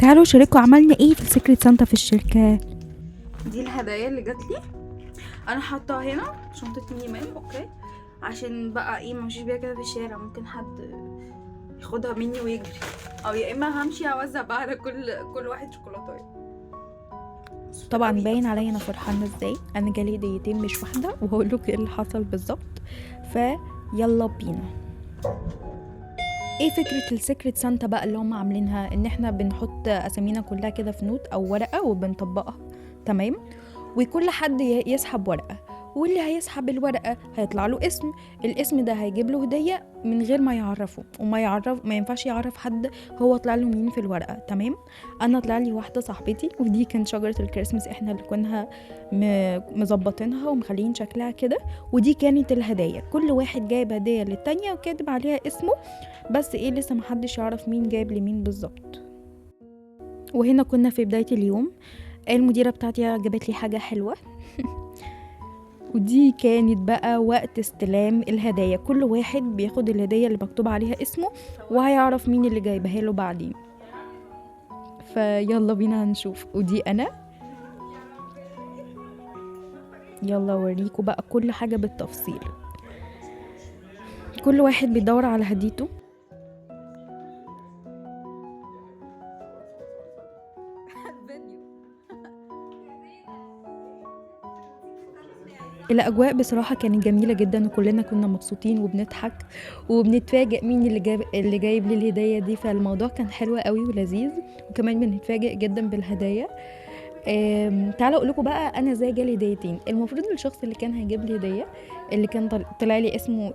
تعالوا شاركوا عملنا ايه في السيكريت سانتا في الشركة. دي الهدايا اللي جات لي، انا حاطاها هنا شنطه ميني مان. اوكي، عشان بقى ايه ممشيش بيها كده في الشارع، ممكن حد ياخدها مني ويجري، او يا اما همشي اوزع بقى على كل واحد شوكولاته. طبعا باين عليا انا فرحانه ازاي، انا جالي هديتين مش واحده، وهقول لكم ايه اللي حصل بالظبط. فيلا بينا. ايه فكره السيكريت سانتا بقى اللي هم عاملينها؟ ان احنا بنحط اسامينا كلها كده في نوت او ورقه وبنطبقها، تمام؟ وكل حد يسحب ورقه، واللي هيسحب الورقه هيطلع له اسم، الاسم ده هيجيب له هديه من غير ما يعرفه، ما ينفعش يعرف حد هو طلع له مين في الورقه، تمام؟ انا طلع لي واحده صاحبتي، ودي كانت شجره الكريسماس احنا اللي كنا مظبطينها ومخلين شكلها كده. ودي كانت الهدايا، كل واحد جايب هديه للتانية وكاتب عليها اسمه، بس ايه لسه محدش يعرف مين جايب لمين بالظبط. وهنا كنا في بدايه اليوم، المديره بتاعتي جابت لي حاجه حلوه ودي كانت بقى وقت استلام الهدايا، كل واحد بياخد الهدية اللي مكتوب عليها اسمه وهيعرف مين اللي جايبها له بعدين. فيلا بينا هنشوف. ودي انا، يلا اوريكم بقى كل حاجة بالتفصيل. كل واحد بيدور على هديته. الأجواء بصراحة كانت جميلة جدا، وكلنا كنا مبسوطين وبنضحك وبنتفاجئ مين اللي جايب لي الهدية دي، فالموضوع كان حلو قوي ولذيذ، وكمان بنتفاجئ جدا بالهدايا. تعالوا اقول لكم بقى انا ازاي جالي هديتين. المفروض الشخص اللي كان هيجيب لي هديه، اللي كان طلع لي اسمه،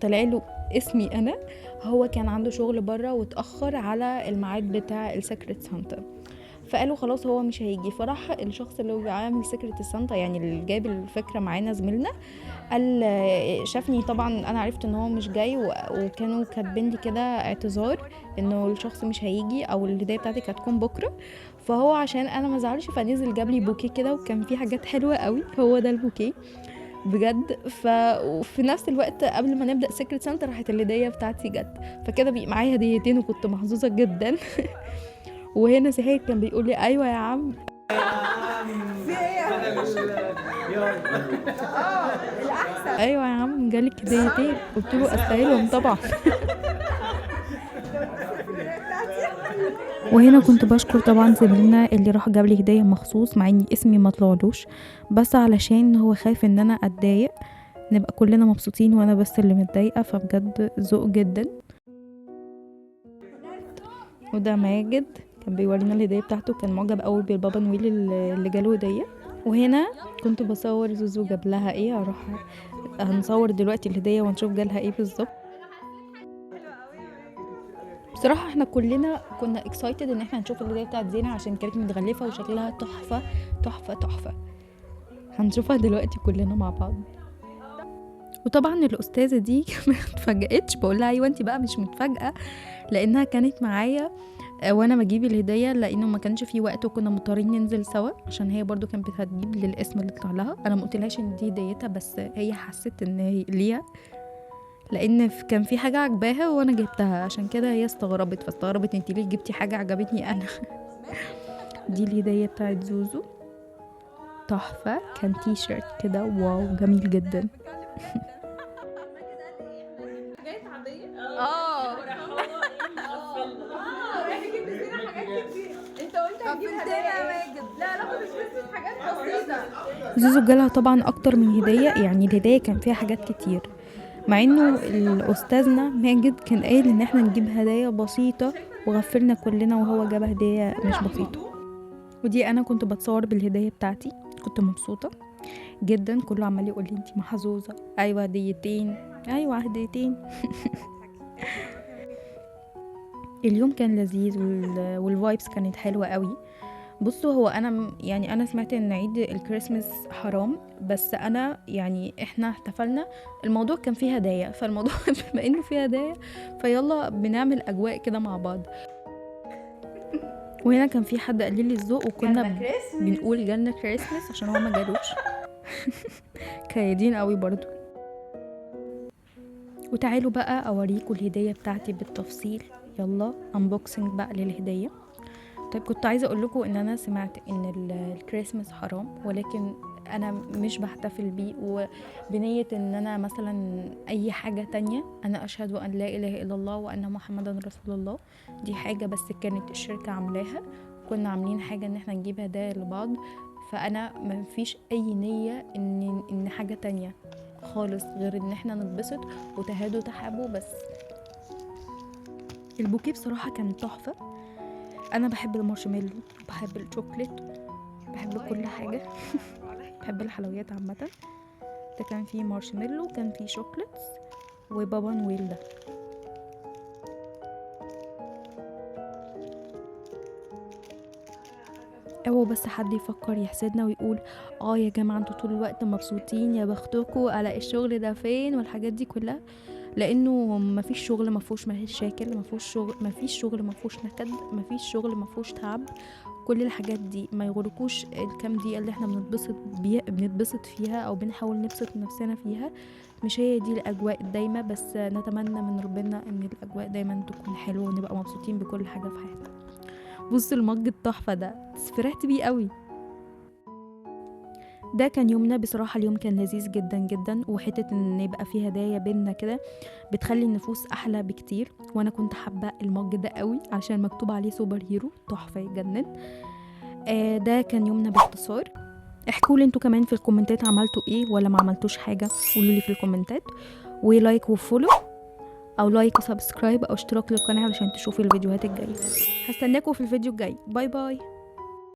طلع له اسمي انا، هو كان عنده شغل بره واتاخر على الميعاد بتاع السيكريت سانتا، فقالوا خلاص هو مش هيجي. فراح الشخص اللي هو بيعمل سيكريت سانتا، يعني اللي جايب الفكره معانا زميلنا، قال شافني طبعا، انا عرفت ان هو مش جاي، وكانوا كاتبين لي كده اعتذار انه الشخص مش هيجي او الهديه بتاعتي هتكون بكره. فهو عشان انا ما زعلش فنزل جاب لي بوكيه كده، وكان فيه حاجات حلوه قوي، هو ده البوكيه بجد. وفي نفس الوقت قبل ما نبدا سيكريت سانتا راحت الهديه بتاعتي جت، فكده بقى معايا هديتين وكنت محظوظه جدا. وهنا سهير كان بيقول لي ايوه يا عم. ايوه يا عم جالك هديتين، قلت له استاهلهم طبعا. وهنا كنت بشكر طبعا زميلنا اللي راح جاب لي هديه مخصوص، مع اني اسمي ما طلعلوش، بس علشان هو خايف ان انا اتضايق، نبقى كلنا مبسوطين وانا بس اللي متضايقه، فبجد ذوق جدا. وده ماجد كان بيورينا الهديه بتاعته، كان معجب قوي بالبابا نويل اللي جاله هديه. وهنا كنت بصور زوزو جاب لها ايه، اروح هنصور دلوقتي الهديه ونشوف جالها ايه بالظبط. بصراحه احنا كلنا كنا اكسايتد ان احنا نشوف الهديه بتاعت زينة، عشان كانت متغلفه وشكلها تحفه تحفه تحفه. هنشوفها دلوقتي كلنا مع بعض. وطبعا الاستاذه دي ما اتفاجئتش، بقول لها ايوه انت بقى مش متفاجئه، لانها كانت معايا وانا بجيب الهديه، لانه ما كانش في وقت وكنا مضطرين ننزل سوا، عشان هي برضو كانت هتجيب للاسم اللي طلع لها. انا ما قلتلهاش ان دي هديتها، بس هي حست ان هي ليها، لان كان في حاجه عجباها وانا جبتها، عشان كده هي فاستغربت انت ليه جبتي حاجه عجبتني انا. دي الهديه بتاعت زوزو، تحفه، كان تي شيرت كده، واو جميل جدا. انت قلت هتجيب هدايا ماجد؟ لا مش بس حاجات بسيطه. زوزو جالها طبعا اكتر من هديه، يعني الهديه كان فيها حاجات كتير، مع انه الاستاذنا ماجد كان قايل ان احنا نجيب هدايا بسيطه وغفلنا كلنا، وهو جاب هديه مش بسيطه. ودي انا كنت بتصور بالهديه بتاعتي، كنت مبسوطه جدا، كله عمال يقول لي انتي محظوظه، ايوه هديتين، ايوه هديتين. اليوم كان لذيذ والفايبس كانت حلوه قوي. بصوا هو انا يعني انا سمعت ان عيد الكريسماس حرام، بس انا يعني احنا احتفلنا، الموضوع كان فيه هدايا، فالموضوع بما انه فيه هدايا فيلا بنعمل اجواء كده مع بعض. وهنا كان في حد قال لي الذوق، وكنا بنقول جالنا كريسماس عشان هو ما جالوش. كايدين قوي برضو. وتعالوا بقى اوريكم الهديه بتاعتي بالتفصيل، يلا انبوكسنج بقى للهديه. طيب كنت عايزه اقول لكم ان انا سمعت ان الكريسماس حرام، ولكن انا مش بحتفل بيه وبنيه ان انا مثلا اي حاجه تانية. انا اشهد ان لا اله الا الله وان محمدا رسول الله. دي حاجه بس كانت الشركه عاملاها، كنا عاملين حاجه ان احنا نجيب هدايا لبعض، فانا ما فيش اي نيه ان حاجه تانية خالص غير ان احنا نتبسط وتهادوا تحابوا بس. البوكيه بصراحه كان تحفه. انا بحب المارشميلو، بحب الشوكليت، بحب كل حاجه. بحب الحلويات عامه. ده كان فيه مارشميلو، كان فيه شوكليتس، وبابا نويل ده. هو بس حد يفكر يحسدنا ويقول يا جماعه انتوا طول الوقت مبسوطين، يا بختكوا، على الشغل ده فين والحاجات دي كلها. لانه مفيش شغل مفهوش مشاكل، مفيش شغل مفهوش نكد، مفيش شغل مفهوش تعب. كل الحاجات دي ما يغركوش الكام دقيقه اللي احنا بنتبسط فيها او بنحاول نبسط نفسنا فيها. مش هي دي الاجواء الدايمه، بس نتمنى من ربنا ان الاجواء دايما تكون حلوه ونبقى مبسوطين بكل حاجه في حياتنا. بص المج التحفه ده، فرحت بيه قوي. ده كان يومنا بصراحة. اليوم كان لذيذ جدا جدا، وحتة ان يبقى فيه هدايا بينا كده بتخلي النفوس احلى بكتير. وانا كنت حابة المج ده قوي عشان مكتوب عليه سوبر هيرو، تحفة يجنن. ده كان يومنا باختصار. احكوا لي انتوا كمان في الكومنتات عملتوا ايه ولا ما عملتوش حاجة، قولوا لي في الكومنتات. ولايك وفولو، او لايك وسبسكرايب او اشتراك للقناة علشان تشوفوا الفيديوهات الجاية. هستناكم في الفيديو الجاي. باي باي.